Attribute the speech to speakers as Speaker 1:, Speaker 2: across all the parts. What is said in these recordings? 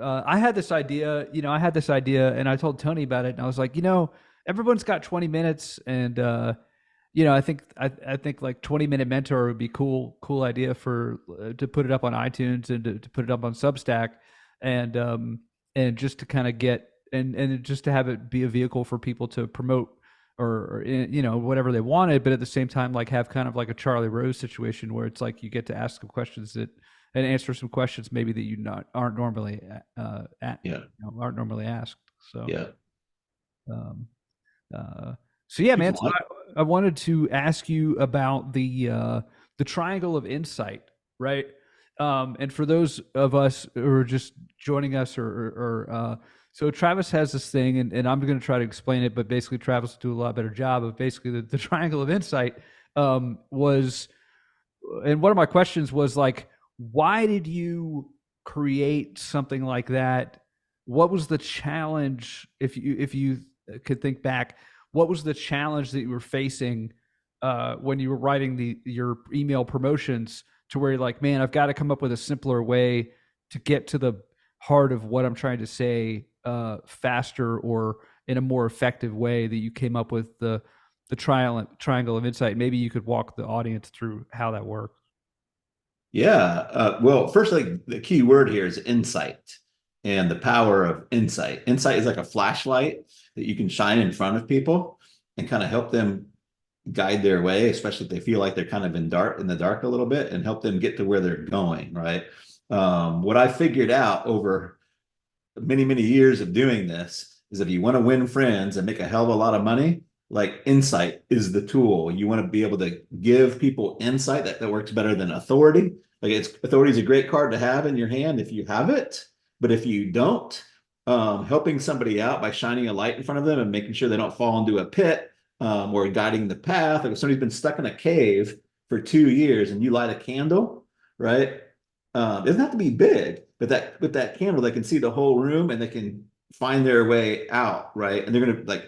Speaker 1: I had this idea, and I told Tony about it, and I was like, everyone's got 20 minutes, and I think like 20-minute mentor would be cool idea for to put it up on iTunes and to put it up on Substack, and just to kind of get and just to have it be a vehicle for people to promote or whatever they wanted, but at the same time like have kind of like a Charlie Rose situation where it's like you get to ask them questions that and answer some questions maybe that you not aren't normally
Speaker 2: Yeah.
Speaker 1: aren't normally asked. So
Speaker 2: Yeah.
Speaker 1: um, uh, so yeah, man.
Speaker 2: People
Speaker 1: So
Speaker 2: like,
Speaker 1: I wanted to ask you about the triangle of insight, right? And for those of us who are just joining us, so Travis has this thing, and I'm going to try to explain it, but basically Travis will do a lot better job of basically the triangle of insight was, and one of my questions was like, why did you create something like that? What was the challenge, if you could think back? What was the challenge that you were facing when you were writing your email promotions, to where you're like, man, I've got to come up with a simpler way to get to the heart of what I'm trying to say faster or in a more effective way, that you came up with the triangle of insight. Maybe you could walk the audience through how that works.
Speaker 2: yeah. Well, first, like the key word here is insight and the power of insight. Insight is like a flashlight that you can shine in front of people and kind of help them guide their way, especially if they feel like they're kind of in the dark a little bit, and help them get to where they're going, right? What I figured out over many, many years of doing this is if you want to win friends and make a hell of a lot of money, like insight is the tool. You want to be able to give people insight that works better than authority. Like authority is a great card to have in your hand if you have it, but if you don't, helping somebody out by shining a light in front of them and making sure they don't fall into a pit, or guiding the path. Like if somebody's been stuck in a cave for 2 years and you light a candle, right? It doesn't have to be big, but that with that candle, they can see the whole room and they can find their way out, right? And they're gonna like,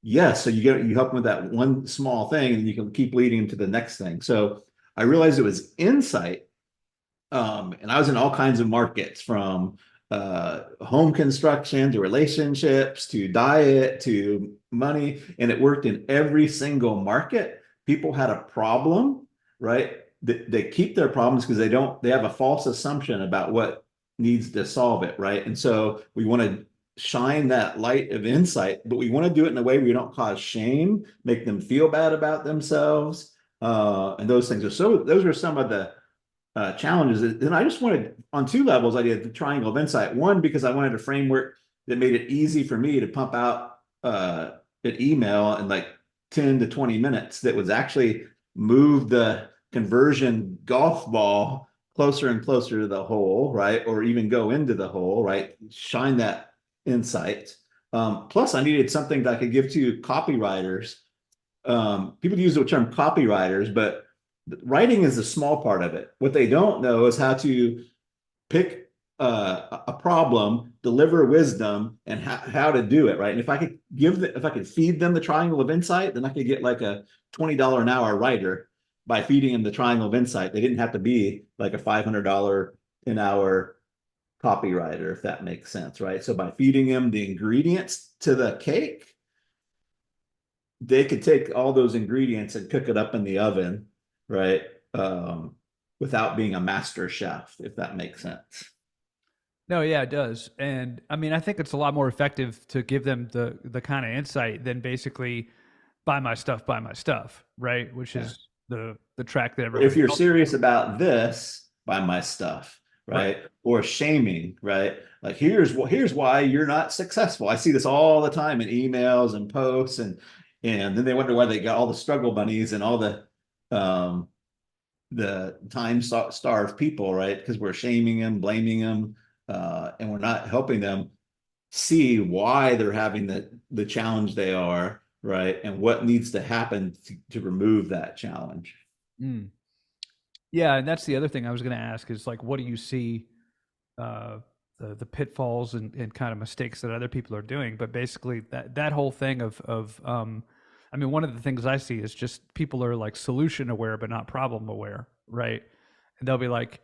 Speaker 2: yes. So you help them with that one small thing, and you can keep leading them to the next thing. So I realized it was insight, and I was in all kinds of markets, from home construction to relationships to diet to money, and it worked in every single market. People had a problem, right? They keep their problems because they have a false assumption about what needs to solve it, right? And so we want to shine that light of insight, but we want to do it in a way where we don't cause shame, make them feel bad about themselves, and those things. So those are some of the challenges. And I just wanted, on two levels, I did the triangle of insight. One, because I wanted a framework that made it easy for me to pump out an email in like 10 to 20 minutes that was actually move the conversion golf ball closer and closer to the hole, right? Or even go into the hole, right? Shine that insight. Plus, I needed something that I could give to copywriters. People use the term copywriters, but writing is a small part of it. What they don't know is how to pick a problem, deliver wisdom, and how to do it right. And if I could feed them the triangle of insight, then I could get like a $20 an hour writer by feeding them the triangle of insight. They didn't have to be like a $500 an hour copywriter, if that makes sense, right? So by feeding them the ingredients to the cake, they could take all those ingredients and cook it up in the oven, right? Um, Without being a master chef, if that makes sense.
Speaker 1: No, yeah, it does. And I mean, I think it's a lot more effective to give them the kind of insight than basically buy my stuff, right? Which
Speaker 2: Yeah.
Speaker 1: is the track that
Speaker 2: If
Speaker 1: everybody
Speaker 2: you're
Speaker 1: else.
Speaker 2: serious about this, buy my stuff,
Speaker 1: Right.
Speaker 2: right? Or shaming, right? Like here's why you're not successful. I see this all the time in emails and posts, and then they wonder why they got all the struggle bunnies and all um the time starved people, right? Because we're shaming them, blaming them, and we're not helping them see why they're having the challenge they are, right? And what needs to happen to remove that challenge.
Speaker 1: Mm. Yeah, and that's the other thing I was going to ask is like, what do you see uh, the pitfalls and kind of mistakes that other people are doing? But basically, that whole thing of I mean, one of the things I see is just people are like solution aware but not problem aware, right? And they'll be like,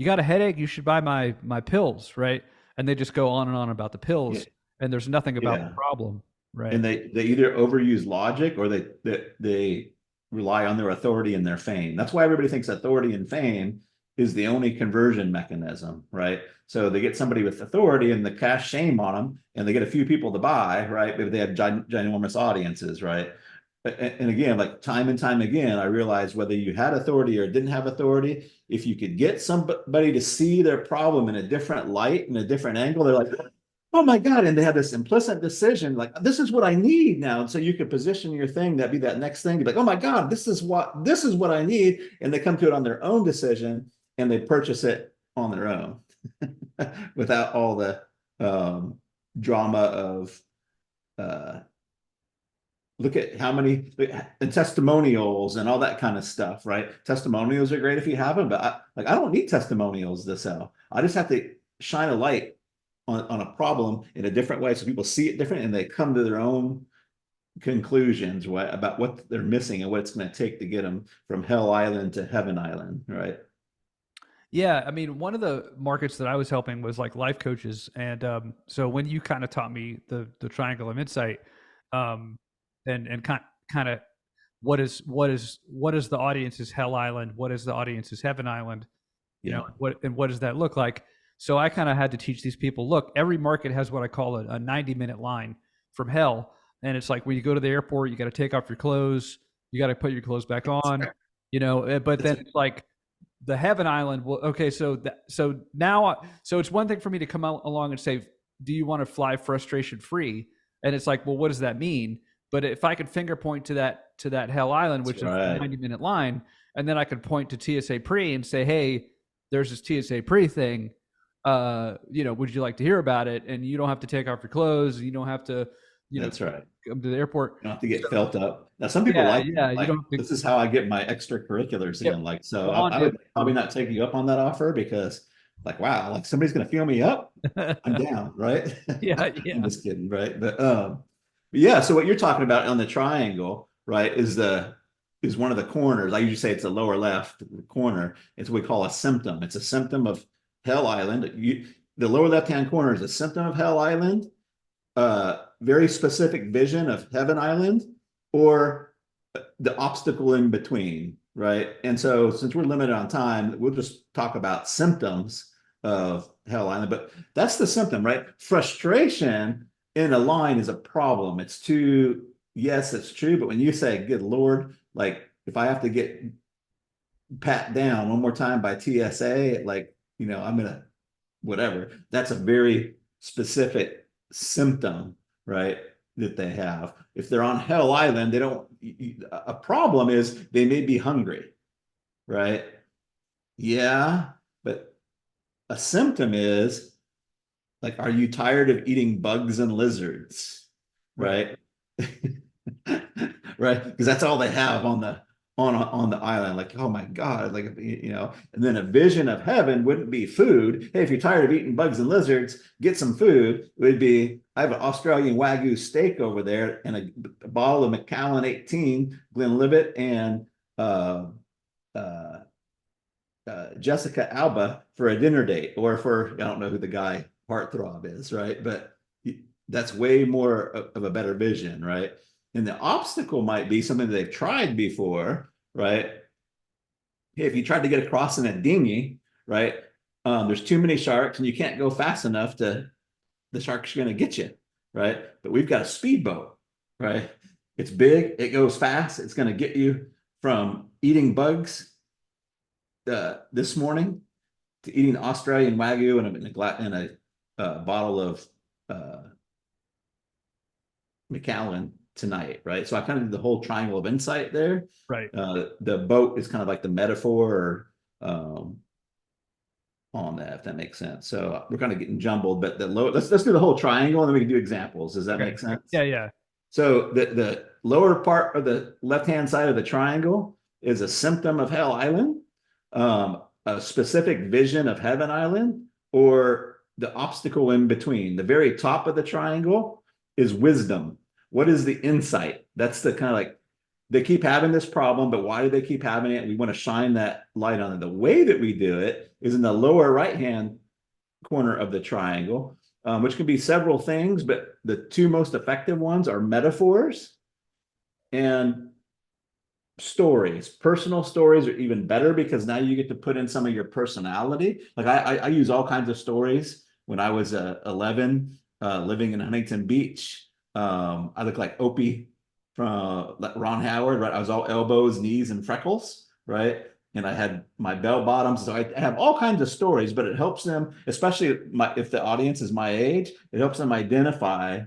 Speaker 1: you got a headache, you should buy my pills, right? And they just go on and on about the
Speaker 2: Yeah.
Speaker 1: pills, and there's nothing about the
Speaker 2: Yeah.
Speaker 1: problem, right?
Speaker 2: And they either overuse logic or they rely on their authority and their fame. That's why everybody thinks authority and fame is the only conversion mechanism, right? So they get somebody with authority and the cast shame on them, and they get a few people to buy, right? Maybe they have ginormous audiences, right? And again, like time and time again, I realized whether you had authority or didn't have authority, if you could get somebody to see their problem in a different light, in a different angle, they're like, oh my God. And they have this implicit decision, like, this is what I need now. And so you could position your thing, that be that next thing, to be like, oh my God, this is what I need. And they come to it on their own decision and they purchase it on their own without all the drama of look at how many and testimonials and all that kind of stuff, right? Testimonials are great if you have them, but I don't need testimonials to sell. I just have to shine a light on a problem in a different way so people see it different and they come to their own conclusions about what they're missing and what it's going to take to get them from hell island to heaven island, right?
Speaker 1: Yeah, I mean, one of the markets that I was helping was like life coaches, and so when you kind of taught me the triangle of insight, um, and kind of what is the audience's hell island, what is the audience's heaven island, you know,
Speaker 2: Yeah,
Speaker 1: what does that look like? So I kind of had to teach these people, look, every market has what I call a 90-minute line from hell, and it's like when you go to the airport, you got to take off your clothes, you got to put your clothes back on, you know, but
Speaker 2: that's
Speaker 1: then it's like the heaven island. Well, okay, so now so it's one thing for me to come out along and say, do you want to fly frustration free? And it's like, well, what does that mean? But if I could finger point to that hell island, which is the
Speaker 2: right.
Speaker 1: 90-minute line, and then I could point to TSA pre and say, hey, there's this TSA pre thing, you know, would you like to hear about it? And you don't have to take off your clothes, you don't have to, you know,
Speaker 2: That's right.
Speaker 1: come to the airport.
Speaker 2: You don't have to get
Speaker 1: So
Speaker 2: felt up. Now, some people
Speaker 1: yeah,
Speaker 2: like
Speaker 1: yeah,
Speaker 2: that.
Speaker 1: you
Speaker 2: Like,
Speaker 1: don't have to
Speaker 2: this is how I get my extracurriculars
Speaker 1: get
Speaker 2: in. Like, so I
Speaker 1: bonded.
Speaker 2: would probably not take you up on that offer because, like, wow, like somebody's going to feel me up. I'm down, right?
Speaker 1: Yeah,
Speaker 2: I'm
Speaker 1: yeah,
Speaker 2: just kidding, right? But yeah. So what you're talking about on the triangle, right, is one of the corners. I usually say it's the lower left corner. It's what we call a symptom. It's a symptom of Hell Island. The lower left hand corner is a symptom of Hell Island, very specific vision of Heaven Island, or the obstacle in between, right? And so, since we're limited on time, we'll just talk about symptoms of Hell Island. But that's the symptom, right? Frustration in a line is a problem. It's too, yes, it's true. But when you say, good Lord, like if I have to get pat down one more time by TSA, like, I'm going to whatever. That's a very specific symptom, right? That they have. If they're on Hell Island, they don't. A problem is they may be hungry, right? Yeah, but a symptom is like, are you tired of eating bugs and lizards,
Speaker 1: right.
Speaker 2: right? Right, because that's all they have on the island. Like, oh my God, like, and then a vision of heaven wouldn't be food. Hey, if you're tired of eating bugs and lizards, get some food. It would be, I have an Australian Wagyu steak over there and a bottle of Macallan 18 Glenlivet and uh, uh, Jessica Alba for a dinner date, or for, I don't know who the guy heartthrob is, right? But that's way more of a better vision, right? And the obstacle might be something that they've tried before, right? Hey, if you tried to get across in a dinghy, right? There's too many sharks and you can't go fast enough the sharks are going to get you, right? But we've got a speedboat, right? It's big, it goes fast, it's going to get you from eating bugs this morning to eating Australian Wagyu in a bottle of Macallan tonight, right? So I kind of did the whole triangle of insight there.
Speaker 1: Right.
Speaker 2: The boat is kind of like the metaphor on that, if that makes sense. So we're kind of getting jumbled, but let's do the whole triangle and then we can do examples. Does that
Speaker 1: Okay.
Speaker 2: make sense?
Speaker 1: Yeah, yeah.
Speaker 2: So the lower part of the left-hand side of the triangle is a symptom of Hell Island, a specific vision of Heaven Island, or the obstacle in between. The very top of the triangle is wisdom. What is the insight? That's the kind of like they keep having this problem, but why do they keep having it? We want to shine that light on it. The way that we do it is in the lower right-hand corner of the triangle, which can be several things, but the two most effective ones are metaphors and stories. Personal stories are even better because now you get to put in some of your personality. Like I use all kinds of stories. When I was 11, living in Huntington Beach, I looked like Opie from like Ron Howard, right? I was all elbows, knees, and freckles, right? And I had my bell bottoms. So I have all kinds of stories, but it helps them, especially if the audience is my age, it helps them identify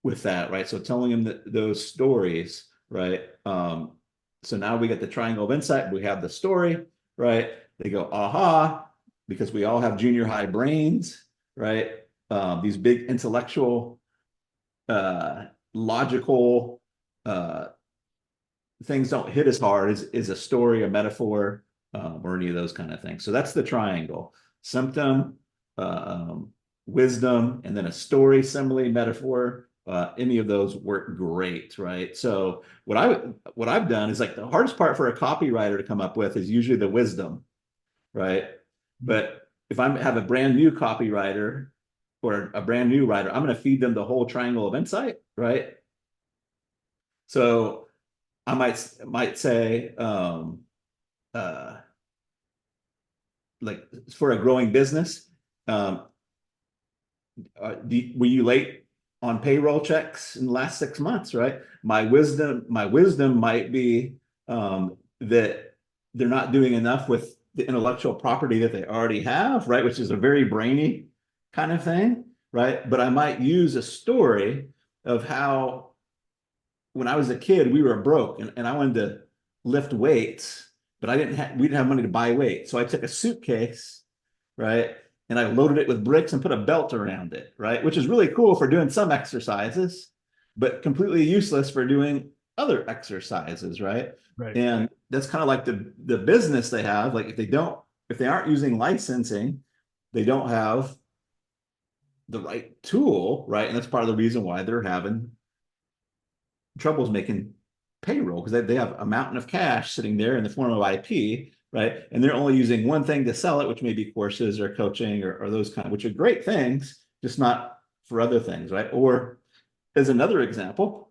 Speaker 2: with that, right? So telling them those stories, right? So now we get the triangle of insight. We have the story, right? They go, aha, because we all have junior high brains, right? These big intellectual, logical things don't hit as hard as a story, a metaphor, or any of those kind of things. So that's the triangle: symptom, wisdom, and then a story, simile, metaphor. Any of those work great, right? So what I've done is, like, the hardest part for a copywriter to come up with is usually the wisdom, right? But if I have a brand new copywriter or a brand new writer, I'm going to feed them the whole triangle of insight, right? So I might say, like, for a growing business, were you late on payroll checks in the last 6 months? Right. My wisdom might be that they're not doing enough with the intellectual property that they already have, right? Which is a very brainy kind of thing, right? But I might use a story of how, when I was a kid, we were broke, and I wanted to lift weights, but we didn't have money to buy weights. So I took a suitcase, right? And I loaded it with bricks and put a belt around it, right? Which is really cool for doing some exercises, but completely useless for doing other exercises, right?
Speaker 1: Right.
Speaker 2: And that's kind of like the business they have. Like, if they aren't using licensing, they don't have the right tool, right? And that's part of the reason why they're having troubles making payroll, because they have a mountain of cash sitting there in the form of IP, right? And they're only using one thing to sell it, which may be courses or coaching or those kind, which are great things, just not for other things, right? Or, as another example,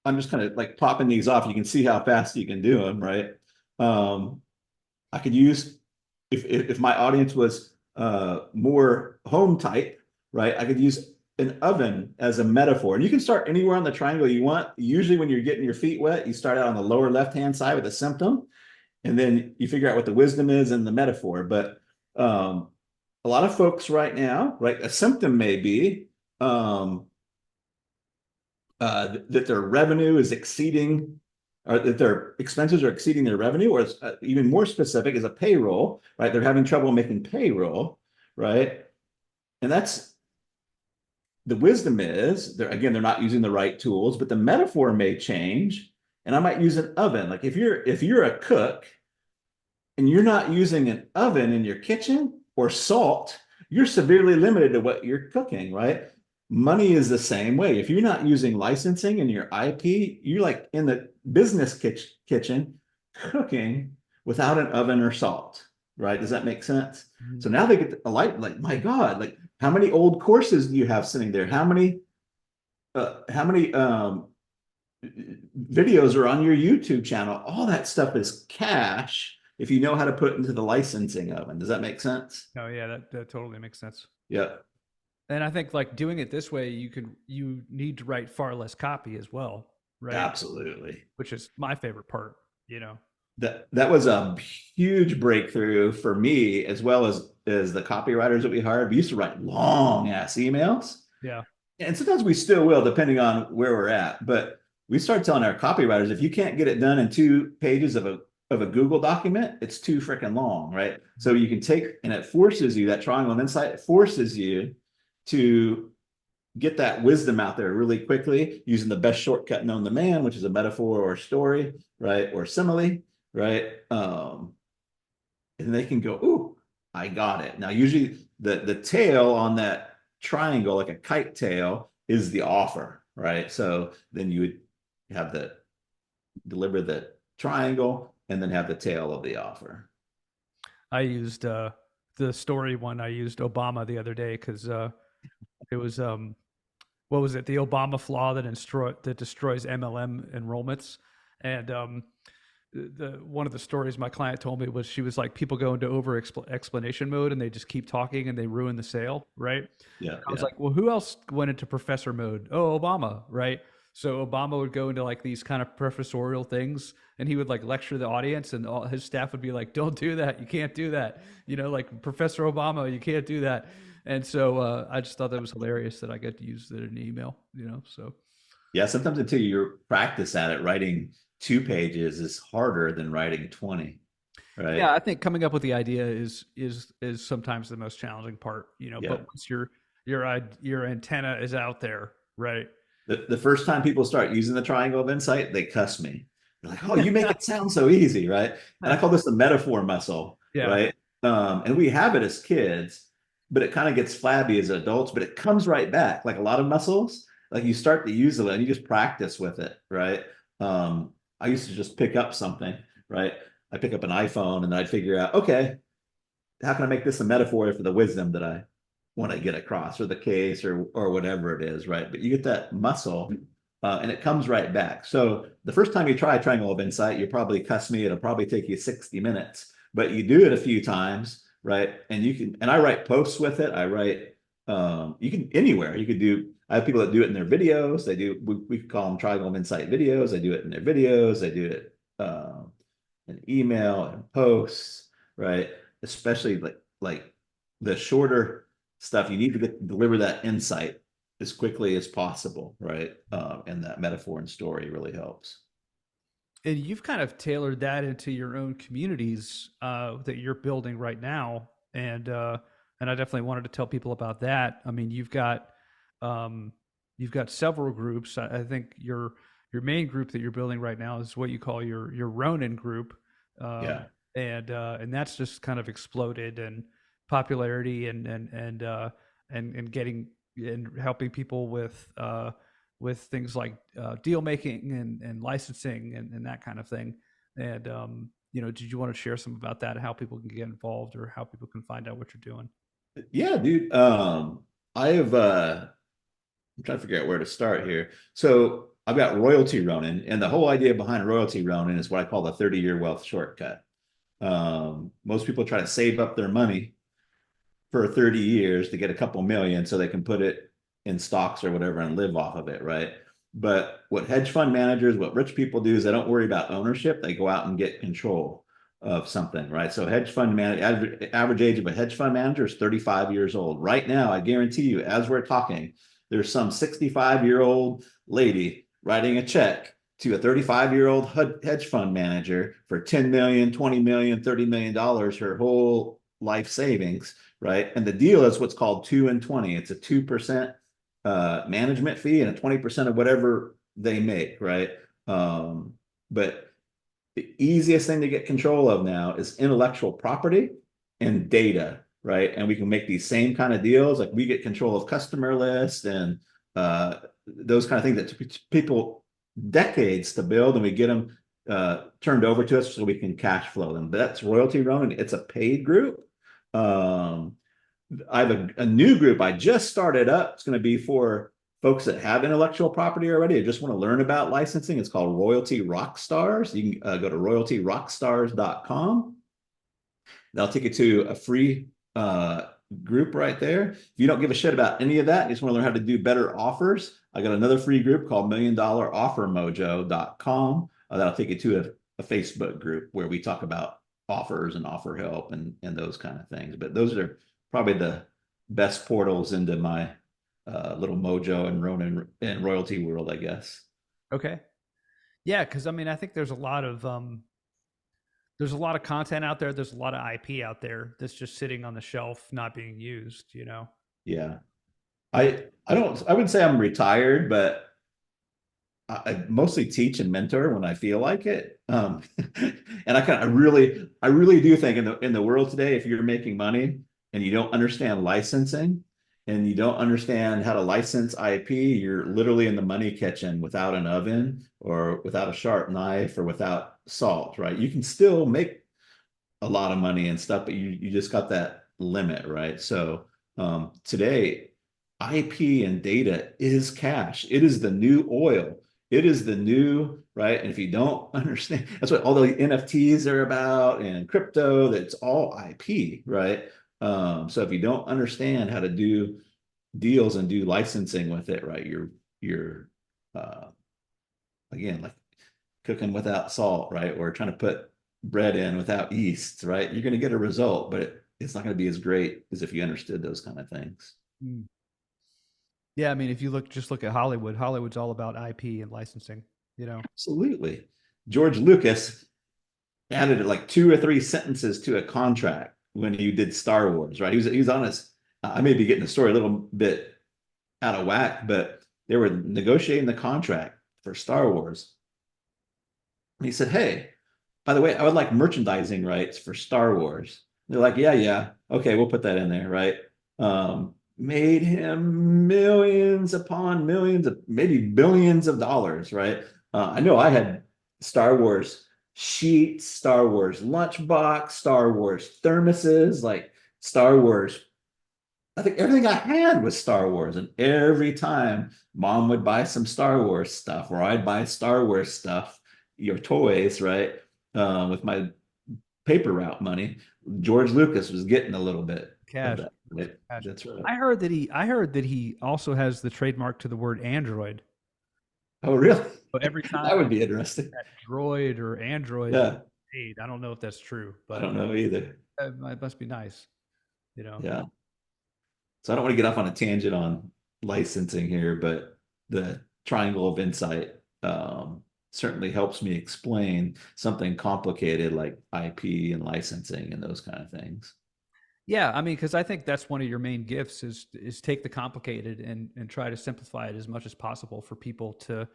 Speaker 2: I'm just kind of like popping these off. You can see how fast you can do them, right? I could use, if my audience was more home type, right? I could use an oven as a metaphor. And you can start anywhere on the triangle you want. Usually when you're getting your feet wet, you start out on the lower left-hand side with a symptom, and then you figure out what the wisdom is and the metaphor. But a lot of folks right now, right, a symptom may be that their revenue is exceeding, or that their expenses are exceeding their revenue, or even more specific is a payroll, right? They're having trouble making payroll, right? And that's, the wisdom is, they're not using the right tools, but the metaphor may change. And I might use an oven. Like, if you're a cook and you're not using an oven in your kitchen, or salt, you're severely limited to what you're cooking, right? Money is the same way. If you're not using licensing in your IP, you're like in the business kitchen cooking without an oven or salt, right? Does that make sense?
Speaker 1: Mhm.
Speaker 2: So now they get a light, like, my God, like, how many old courses do you have sitting there? How many videos are on your YouTube channel? All that stuff is cash if you know how to put into the licensing oven. Does that make sense?
Speaker 1: Oh yeah, that totally makes sense.
Speaker 2: Yeah,
Speaker 1: And I think, like, doing it this way, you need to write far less copy as well, right?
Speaker 2: absolutely.
Speaker 1: Which is my favorite part, you know.
Speaker 2: That was a huge breakthrough for me, as well as the copywriters that we hired. We used to write long ass emails,
Speaker 1: Yeah.
Speaker 2: and sometimes we still will, depending on where we're at. But we started telling our copywriters, if you can't get it done in 2 pages of a Google document, it's too freaking long, right? So you can take, and it forces you, that triangle of insight, it forces you to get that wisdom out there really quickly, using the best shortcut known to man, which is a metaphor or a story, right? Or simile, right? And they can go, ooh, I got it. Now, usually the tail on that triangle, like a kite tail, is the offer, right? So then you would have deliver the triangle, and then have the tail of the offer.
Speaker 1: I used the story one. I used Obama the other day because it was what was it? The Obama flaw that destroys MLM enrollments, and the one of the stories my client told me was she was like people go into over explanation mode and they just keep talking and they ruin the sale, right?
Speaker 2: Yeah,
Speaker 1: I was
Speaker 2: yeah.
Speaker 1: like, well, who else went into professor mode? Oh, Obama, right? So Obama would go into like these kind of professorial things, and he would like lecture the audience, and all his staff would be like, "Don't do that. You can't do that. You know, like Professor Obama, you can't do that." And so I just thought that was hilarious that I got to use it in an email. You know, so
Speaker 2: Yeah, sometimes until you practice at it, writing 2 pages is harder than writing 20, right?
Speaker 1: yeah, I think coming up with the idea is sometimes the most challenging part. You know, but
Speaker 2: Yeah.
Speaker 1: once your antenna is out there, right?
Speaker 2: The first time people start using the triangle of insight, they cuss me. They're like, "Oh, you make it sound so easy, right?" And I call this the metaphor muscle,
Speaker 1: Yeah.
Speaker 2: right? And we have it as kids, but it kind of gets flabby as adults, but it comes right back. Like a lot of muscles, like you start to use it and you just practice with it, right? I used to just pick up something, right? I pick up an iPhone and I'd figure out, okay, how can I make this a metaphor for the wisdom that I want to get across, or the case, or whatever it is, right? But you get that muscle, and it comes right back. So the first time you try Triangle of Insight, you probably cuss me. It'll probably take you 60 minutes, but you do it a few times, right? And you can, and I write posts with it. I write, you can anywhere. You could do. I have people that do it in their videos. They do. We call them Triangle of Insight videos. They do it in their videos. They do it in email and posts, right? Especially like the shorter stuff, you need to deliver that insight as quickly as possible, right? And that metaphor and story really helps.
Speaker 1: And you've kind of tailored that into your own communities that you're building right now, and I definitely wanted to tell people about that. I mean, um, you've got several groups. I think your main group that you're building right now is what you call your Ronin group,
Speaker 2: Yeah.
Speaker 1: and that's just kind of exploded in popularity and getting and helping people with things like deal making and licensing and that kind of thing. And you know, did you want to share some about that, how people can get involved or how people can find out what you're doing?
Speaker 2: Yeah, dude. I have I'm trying to figure out where to start here. So I've got Royalty Ronin, and the whole idea behind Royalty Ronin is what I call the 30-year wealth shortcut. Most people try to save up their money for 30 years to get a couple million so they can put it in stocks or whatever and live off of it, right? But what hedge fund managers, what rich people do is they don't worry about ownership. They go out and get control of something, right? So hedge fund manager, average age of a hedge fund manager is 35 years old. Right now, I guarantee you, as we're talking, there's some 65-year-old lady writing a check to a 35-year-old hedge fund manager for 10 million, 20 million, $30 million, her whole life savings, right? And the deal is what's called 2 and 20. It's a 2% management fee and a 20% of whatever they make, right? But the easiest thing to get control of now is intellectual property and data, right? And we can make these same kind of deals. Like we get control of customer lists and those kind of things that took people decades to build, and we get them turned over to us so we can cash flow them. But that's Royalty Run, and it's a paid group. Um, I have a new group I just started up. It's going to be for folks that have intellectual property already. I just want to learn about licensing. It's called Royalty Rockstars. You can go to royaltyrockstars.com. That'll take you to a free group right there. If you don't give a shit about any of that, you just want to learn how to do better offers, I got another free group called $1,000,000offermojo.com. That'll take you to a Facebook group where we talk about offers and offer help and those kind of things. But those are probably the best portals into my little Mojo and Ronin and royalty world, I guess.
Speaker 1: Okay. Yeah, because I mean, I think there's a lot of content out there. There's a lot of IP out there that's just sitting on the shelf, not being used. You know.
Speaker 2: Yeah. I don't I would say I'm retired, but I mostly teach and mentor when I feel like it. And I really do think in the world today, if you're making money and you don't understand licensing, and you don't understand how to license IP, you're literally in the money kitchen without an oven or without a sharp knife or without salt, right? You can still make a lot of money and stuff, but you just got that limit, right? So today, IP and data is cash. It is the new oil. It is the new, right? And if you don't understand, that's what all the NFTs are about and crypto, that's all IP, right? So if you don't understand how to do deals and do licensing with it, right, you're uh, again like cooking without salt, right? Or trying to put bread in without yeast, right? You're going to get a result, but it's not going to be as great as if you understood those kind of things.
Speaker 1: Mm. Yeah, I mean, if you just look at Hollywood, Hollywood's all about IP and licensing, you know.
Speaker 2: Absolutely. George Lucas added like two or three sentences to a contract when he did Star Wars, right? He was honest. I may be getting the story a little bit out of whack, but they were negotiating the contract for Star Wars. And he said, "Hey, by the way, I would like merchandising rights for Star Wars." They're like, "Yeah, yeah, okay, we'll put that in there, right?" Made him millions upon millions of maybe billions of dollars, right? I know I had Star Wars sheets, Star Wars lunchbox, Star Wars thermoses, like Star Wars. I think everything I had was Star Wars, and every time mom would buy some Star Wars stuff, or I'd buy Star Wars stuff, your toys, right? With my paper route money, George Lucas was getting a little bit of
Speaker 1: Cash.
Speaker 2: that. Right?
Speaker 1: Cash.
Speaker 2: That's right.
Speaker 1: I heard that he also has the trademark to the word Android.
Speaker 2: Oh, really?
Speaker 1: So every time
Speaker 2: That would be interesting.
Speaker 1: that droid or Android is
Speaker 2: Yeah,
Speaker 1: made, I don't know if that's true,
Speaker 2: I
Speaker 1: but
Speaker 2: don't know either.
Speaker 1: it must be nice, you know.
Speaker 2: Yeah. So I don't want to get off on a tangent on licensing here, but the triangle of insight certainly helps me explain something complicated like IP and licensing and those kind of things.
Speaker 1: Yeah, I mean, because I think that's one of your main gifts is take the complicated and try to simplify it as much as possible for people to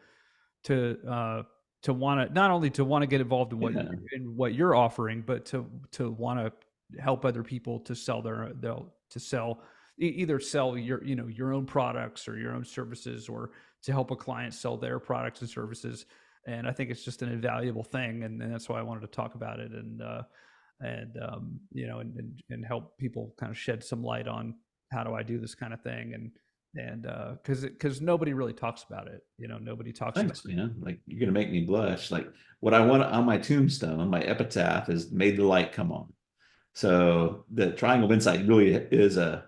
Speaker 1: to want to not only to want to get involved
Speaker 2: Yeah.
Speaker 1: in what you're offering, but to want to help other people to sell to sell either sell your your own products or your own services, or to help a client sell their products and services. And I think it's just an invaluable thing, and that's why I wanted to talk about it and help people kind of shed some light on how do I do this kind of thing, and because nobody really talks about it, nobody talks about
Speaker 2: Thanks, man. Like you're gonna make me blush. Like what I want on my tombstone, my epitaph is "Made the light come on." So the triangle of insight really is a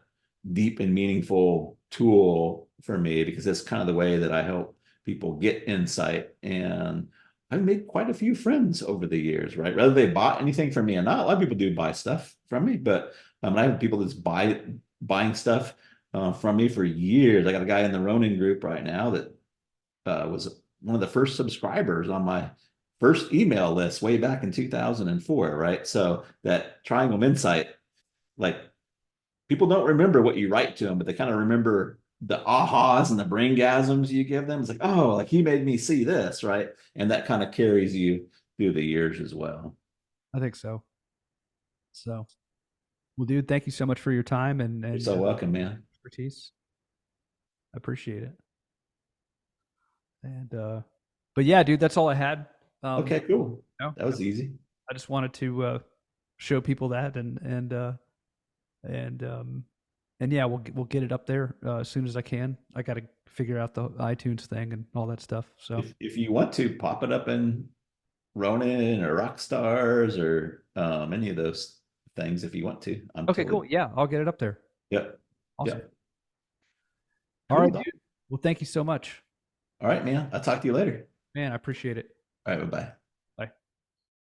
Speaker 2: deep and meaningful tool for me because it's kind of the way that I help people get insight. And I've made quite a few friends over the years, right? Whether they bought anything from me or not, a lot of people do buy stuff from me, but I have people that's buying stuff from me for years. I got a guy in the Ronin group right now that was one of the first subscribers on my first email list way back in 2004, right? So that triangle of insight, like people don't remember what you write to them, but they kind of remember the ahas and the braingasms you give them. It's like, oh, like he made me see this, right? And that kind of carries you through the years as well.
Speaker 1: it. I think so. So, well, dude, thank you so much for your time
Speaker 2: You're
Speaker 1: and
Speaker 2: so welcome, man.
Speaker 1: expertise. I appreciate it. And but yeah, dude, that's all I had. Um,
Speaker 2: Okay, cool.
Speaker 1: you know,
Speaker 2: That was easy.
Speaker 1: I just wanted to show people that and um and yeah, we'll get it up there as soon as I can. I got to figure out the iTunes thing and all that stuff. So
Speaker 2: If you want to pop it up in Ronin or Rockstars or any of those things, if you want to, I'm
Speaker 1: okay,
Speaker 2: totally.
Speaker 1: cool. Yeah, I'll get it up there.
Speaker 2: Yep.
Speaker 1: Awesome.
Speaker 2: Yep.
Speaker 1: All
Speaker 2: Cool,
Speaker 1: right,
Speaker 2: Doc.
Speaker 1: dude. Well, thank you so much,
Speaker 2: All right, man. I'll talk to you later.
Speaker 1: man. I appreciate it.
Speaker 2: All right, bye bye.